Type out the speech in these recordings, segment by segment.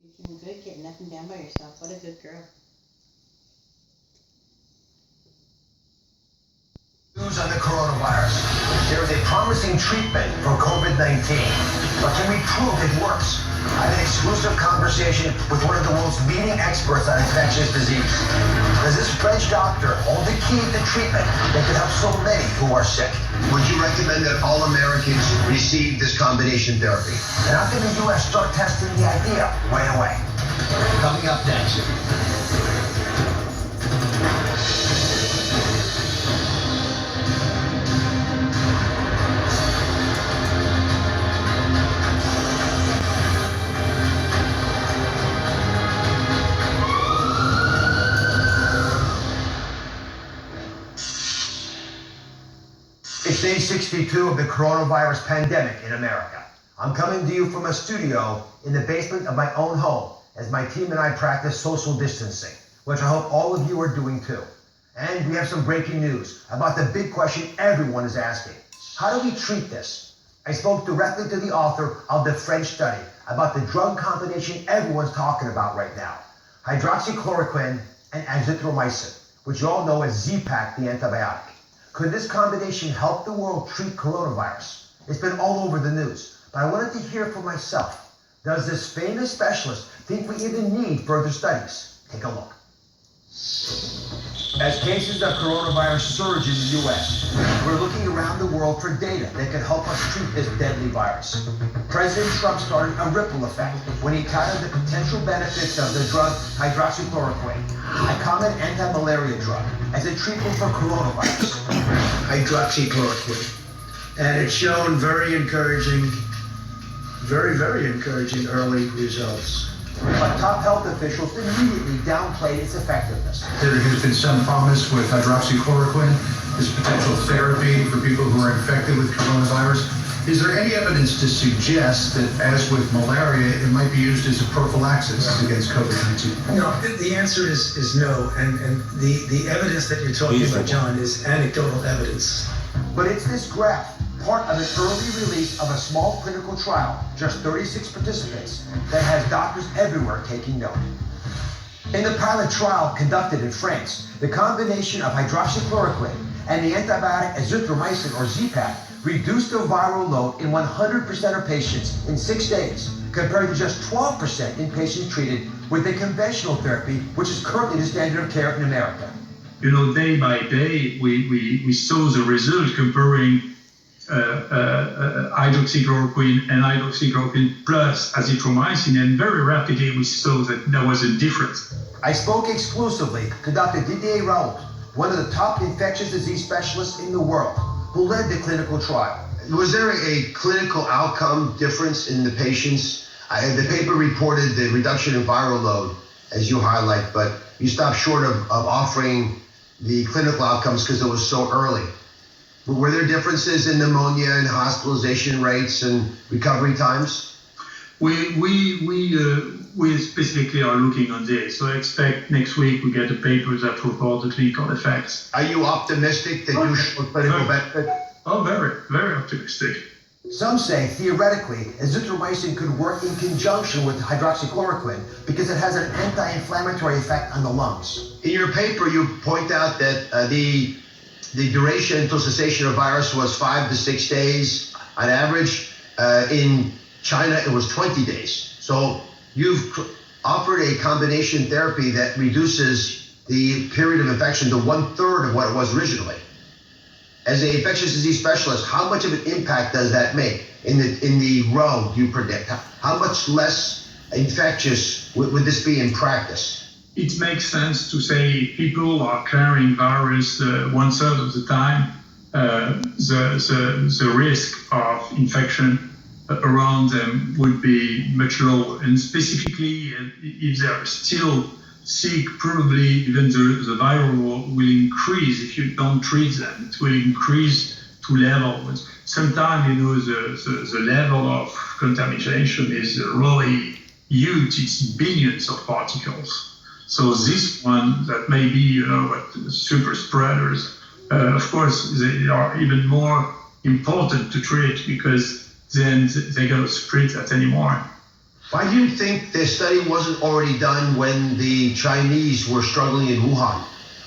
You're doing good getting up and down by yourself. What a good girl. News on the coronavirus. There is a promising treatment for COVID-19, but can we prove it works? I had an exclusive conversation with one of the world's leading experts on infectious disease. Does this French doctor hold the key to treatment that could help so many who are sick? Would you recommend that all Americans receive this combination therapy? And how can the U.S. start testing the idea right away? Coming up next. It's day 62 of the coronavirus pandemic in America. I'm coming to you from a studio in the basement of my own home as my team and I practice social distancing, which I hope all of you are doing too. And we have some breaking news about the big question everyone is asking. How do we treat this? I spoke directly to the author of the French study about the drug combination everyone's talking about right now, hydroxychloroquine and azithromycin, which you all know as Z-Pak, the antibiotic. Could this combination help the world treat coronavirus? It's been all over the news, but I wanted to hear for myself. Does this famous specialist think we even need further studies? Take a look. As cases of coronavirus surge in the U.S., we're looking around the world for data that could help us treat this deadly virus. President Trump started a ripple effect when he touted the potential benefits of the drug hydroxychloroquine, a common anti-malaria drug, as a treatment for coronavirus. Hydroxychloroquine. And it's shown very encouraging, very encouraging early results. But top health officials immediately downplayed its effectiveness. There has been some promise with hydroxychloroquine as potential therapy for people who are infected with coronavirus. Is there any evidence to suggest that, as with malaria, it might be used as a prophylaxis against COVID-19? No, the answer is no. And the evidence that you're talking about, John, is anecdotal evidence. But it's this graph, part of an early release of a small clinical trial, just 36 participants, that has doctors everywhere taking note. In the pilot trial conducted in France, the combination of hydroxychloroquine and the antibiotic azithromycin, or Z-Pak, reduced the viral load in 100% of patients in 6 days, compared to just 12% in patients treated with the conventional therapy, which is currently the standard of care in America. You know, day by day, we saw the result comparing hydroxychloroquine and hydroxychloroquine plus azithromycin, and very rapidly we saw that there was a difference. I spoke exclusively to Dr. Didier Raoult, one of the top infectious disease specialists in the world, who led the clinical trial. Was there a clinical outcome difference in the patients? The paper reported the reduction in viral load, as you highlight, but you stopped short of offering the clinical outcomes because it was so early. Were there differences in pneumonia and hospitalization rates and recovery times? We specifically are looking on this. So I expect next week we get a paper that report the clinical effects. Are you optimistic that you show clinical benefit? Oh, very optimistic. Some say, theoretically, azithromycin could work in conjunction with hydroxychloroquine because it has an anti-inflammatory effect on the lungs. In your paper, you point out that the duration until cessation of virus was 5 to 6 days on average. In China, it was 20 days. So you've offered a combination therapy that reduces the period of infection to 1/3 of what it was originally. As an infectious disease specialist, how much of an impact does that make in the row you predict? How much less infectious would this be in practice? It makes sense to say people are carrying virus 1/3 of the time. The risk of infection around them would be much lower. And specifically, if they're still sick, probably even the viral load will increase if you don't treat them. It will increase to levels. Sometimes, you know, the level of contamination is really huge. It's billions of particles. So this one that may be, you know, super spreaders, of course, they are even more important to treat because then they're going to spread that anymore. Why do you think this study wasn't already done when the Chinese were struggling in Wuhan?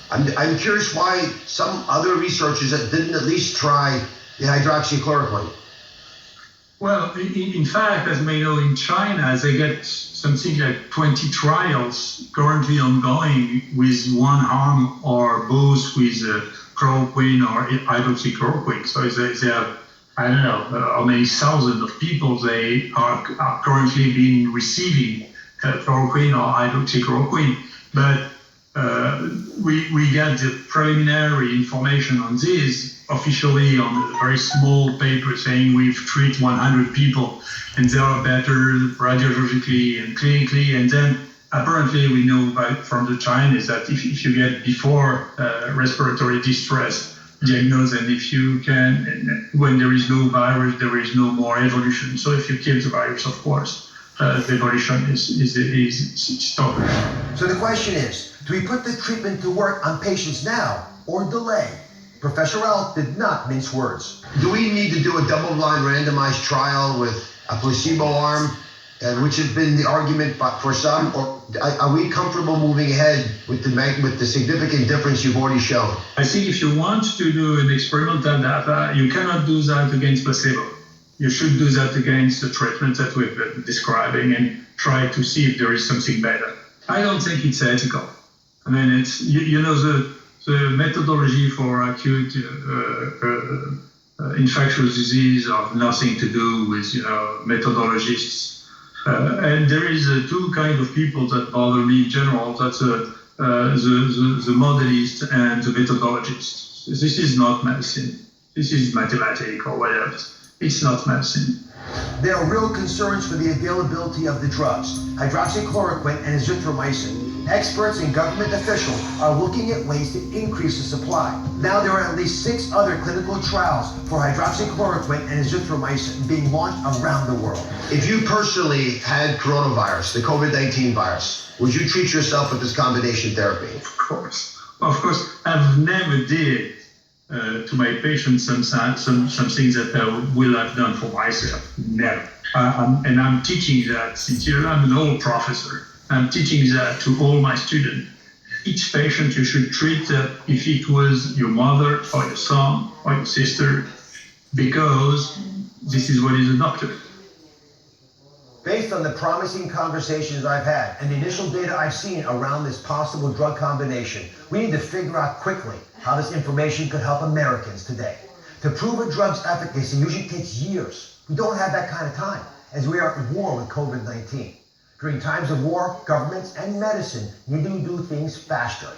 I'm curious why some other researchers that didn't at least try the hydroxychloroquine. Well, in fact, as we know, in China, they get something like 20 trials currently ongoing with one arm or both with chloroquine or hydroxychloroquine. So they have, I don't know, how many thousands of people they are currently being receiving chloroquine or hydroxychloroquine. But we get the preliminary information on this officially on a very small paper saying we've treated 100 people and they are better radiologically and clinically. And then apparently we know from the Chinese that if you get before respiratory distress diagnosed, and if you can, when there is no virus, there is no more evolution. So if you kill the virus, of course, the evolution is stopped. So the question is, do we put the treatment to work on patients now or delay? Professor L did not mince words. Do we need to do a double-blind randomized trial with a placebo arm, which has been the argument for some, or are we comfortable moving ahead with the significant difference you've already shown? I think if you want to do an experimental data, you cannot do that against placebo. You should do that against the treatment that we've been describing and try to see if there is something better. I don't think it's ethical. I mean, it's the methodology for acute infectious disease have nothing to do with methodologists. And there is two kinds of people that bother me in general. That's the modelists and the methodologists. This is not medicine. This is mathematics or whatever. It's not medicine. There are real concerns for the availability of the drugs, hydroxychloroquine and azithromycin. Experts and government officials are looking at ways to increase the supply. Now there are at least 6 other clinical trials for hydroxychloroquine and azithromycin being launched around the world. If you personally had coronavirus, the COVID-19 virus, would you treat yourself with this combination therapy? Of course. I've never did to my patients something that I will have done for myself. Never. And I'm teaching that since I'm an old professor. I'm teaching that to all my students. Each patient you should treat if it was your mother or your son or your sister, because this is what is a doctor. Based on the promising conversations I've had and the initial data I've seen around this possible drug combination, we need to figure out quickly how this information could help Americans today. To prove a drug's efficacy usually takes years. We don't have that kind of time, as we are at war with COVID-19. During times of war, governments and medicine need to do things faster.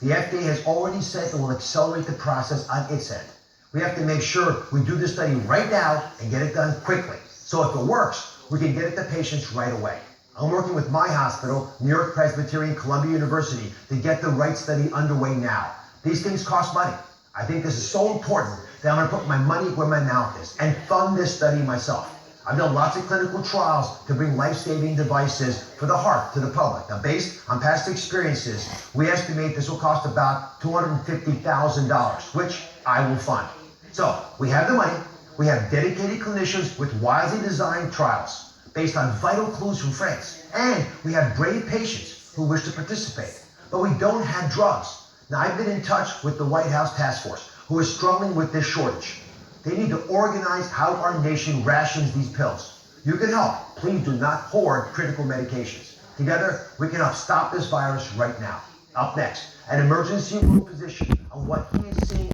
The FDA has already said it will accelerate the process on its end. We have to make sure we do the study right now and get it done quickly. So if it works, we can get it to patients right away. I'm working with my hospital, New York Presbyterian Columbia University, to get the right study underway now. These things cost money. I think this is so important that I'm going to put my money where my mouth is and fund this study myself. I've done lots of clinical trials to bring life-saving devices for the heart to the public. Now, based on past experiences, we estimate this will cost about $250,000, which I will fund. So we have the money, we have dedicated clinicians with wisely designed trials based on vital clues from France, and we have brave patients who wish to participate. But we don't have drugs. Now, I've been in touch with the White House Task Force, who is struggling with this shortage. They need to organize how our nation rations these pills. You can help. Please do not hoard critical medications. Together, we can help stop this virus right now. Up next, an emergency room physician on what he is seeing